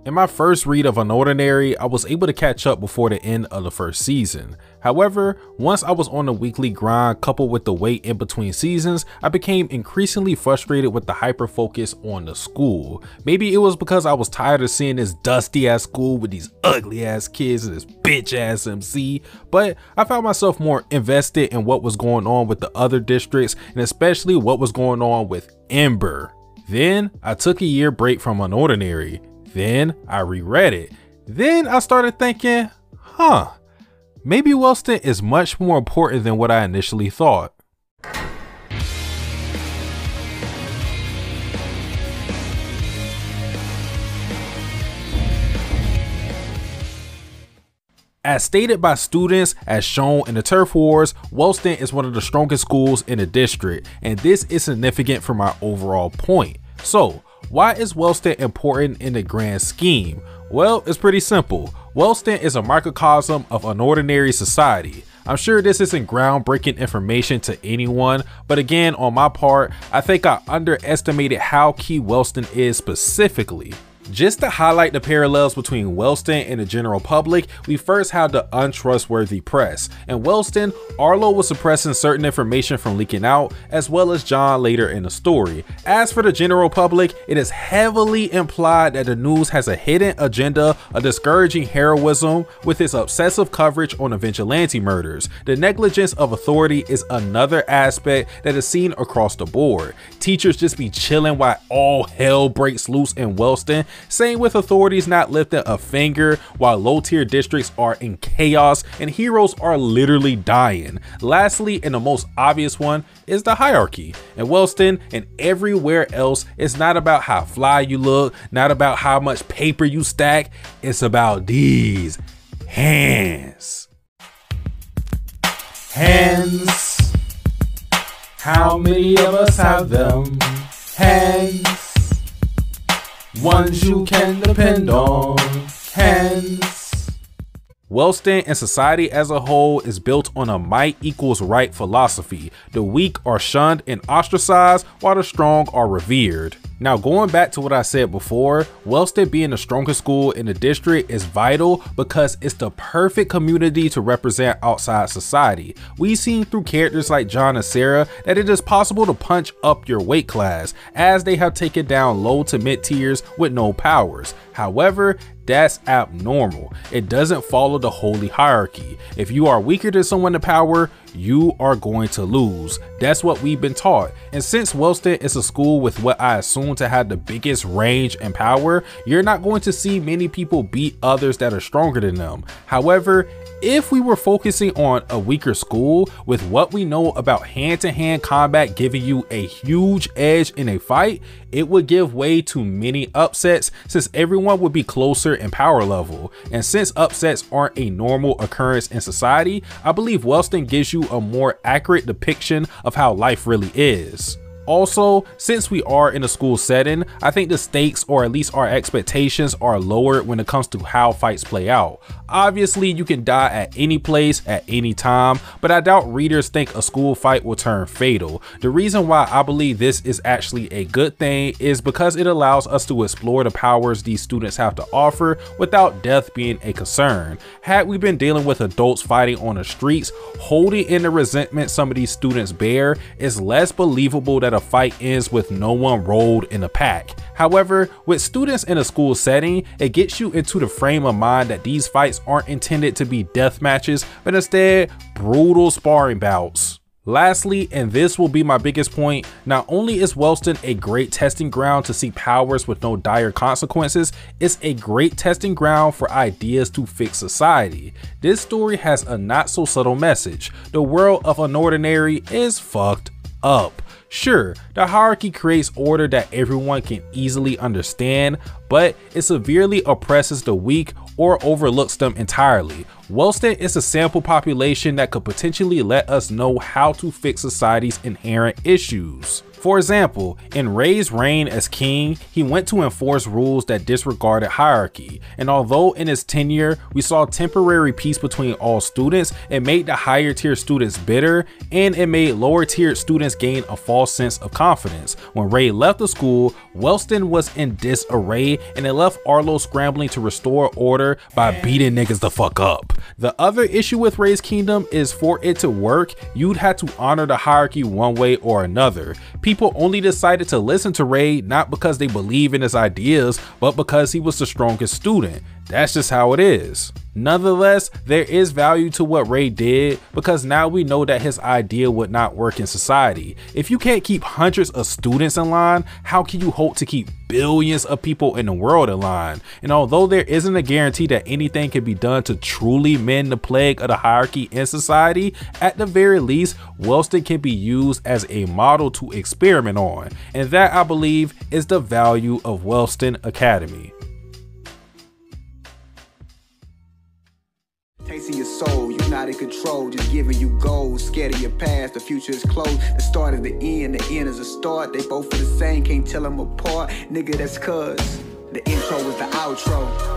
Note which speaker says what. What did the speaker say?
Speaker 1: In my first read of unOrdinary, I was able to catch up before the end of the first season. However, once I was on the weekly grind coupled with the wait in between seasons, I became increasingly frustrated with the hyper focus on the school. Maybe it was because I was tired of seeing this dusty ass school with these ugly ass kids and this bitch ass MC, but I found myself more invested in what was going on with the other districts and especially what was going on with Ember. Then I took a year break from unOrdinary. Then I reread it. Then I started thinking, maybe Wellston is much more important than what I initially thought. As stated by students, as shown in the turf wars, Wellston is one of the strongest schools in the district, and this is significant for my overall point. So, why is Wellston important in the grand scheme? Well, it's pretty simple. Wellston is a microcosm of unOrdinary society. I'm sure this isn't groundbreaking information to anyone, but again, on my part, I think I underestimated how key Wellston is specifically. Just to highlight the parallels between Wellston and the general public, we first have the untrustworthy press. In Wellston, Arlo was suppressing certain information from leaking out, as well as John later in the story. As for the general public, it is heavily implied that the news has a hidden agenda of discouraging heroism with its obsessive coverage on the vigilante murders. The negligence of authority is another aspect that is seen across the board. Teachers just be chilling while all hell breaks loose in Wellston. Same with authorities not lifting a finger while low tier districts are in chaos and heroes are literally dying. Lastly, and the most obvious one, is the hierarchy. In Wellston and everywhere else, it's not about how fly you look, not about how much paper you stack, it's about these hands. Hands. How many of us have them? Hands. Ones you can depend on. Hands. Wellston and society as a whole is built on a might equals right philosophy. The weak are shunned and ostracized while the strong are revered. Now, going back to what I said before, Wellston being the strongest school in the district is vital because it's the perfect community to represent outside society. We've seen through characters like John and Sarah that it is possible to punch up your weight class, as they have taken down low to mid tiers with no powers. However, that's abnormal. It doesn't follow the holy hierarchy. If you are weaker than someone in power, you are going to lose. That's what we've been taught. And since Wellston is a school with what I assume to have the biggest range and power, you're not going to see many people beat others that are stronger than them. However, if we were focusing on a weaker school with what we know about hand-to-hand combat giving you a huge edge in a fight, it would give way to many upsets since everyone would be closer in power level. And since upsets aren't a normal occurrence in society, I believe Wellston gives you a more accurate depiction of how life really is. Also, since we are in a school setting, I think the stakes, or at least our expectations, are lowered when it comes to how fights play out. Obviously, you can die at any place at any time, but I doubt readers think a school fight will turn fatal. The reason why I believe this is actually a good thing is because it allows us to explore the powers these students have to offer without death being a concern. Had we been dealing with adults fighting on the streets, holding in the resentment some of these students bear, it's less believable that a fight ends with no one rolled in a pack. However, with students in a school setting, it gets you into the frame of mind that these fights aren't intended to be death matches, but instead brutal sparring bouts. Lastly, and this will be my biggest point, not only is Wellston a great testing ground to see powers with no dire consequences, it's a great testing ground for ideas to fix society. This story has a not so subtle message. The world of unOrdinary is fucked up. Sure, the hierarchy creates order that everyone can easily understand, but it severely oppresses the weak or overlooks them entirely. Wellston is a sample population that could potentially let us know how to fix society's inherent issues. For example, in Rei's reign as king, he went to enforce rules that disregarded hierarchy, and although in his tenure we saw temporary peace between all students, it made the higher tier students bitter, and it made lower tiered students gain a false sense of confidence. When Rei left the school, Wellston was in disarray, and it left Arlo scrambling to restore order by beating niggas the fuck up. The other issue with Rei's kingdom is for it to work, you'd have to honor the hierarchy one way or another. People only decided to listen to Rei not because they believe in his ideas, but because he was the strongest student. That's just how it is. Nonetheless, there is value to what Rei did because now we know that his idea would not work in society. If you can't keep hundreds of students in line, how can you hope to keep billions of people in the world in line? And although there isn't a guarantee that anything can be done to truly mend the plague of the hierarchy in society, at the very least, Wellston can be used as a model to experiment on. And that, I believe, is the value of Wellston Academy.
Speaker 2: Tasting your soul, you're not in control, just giving you goals. Scared of your past, the future is closed. The start is the end is a start. They both are the same, can't tell them apart. Nigga, that's cuz the intro is the outro.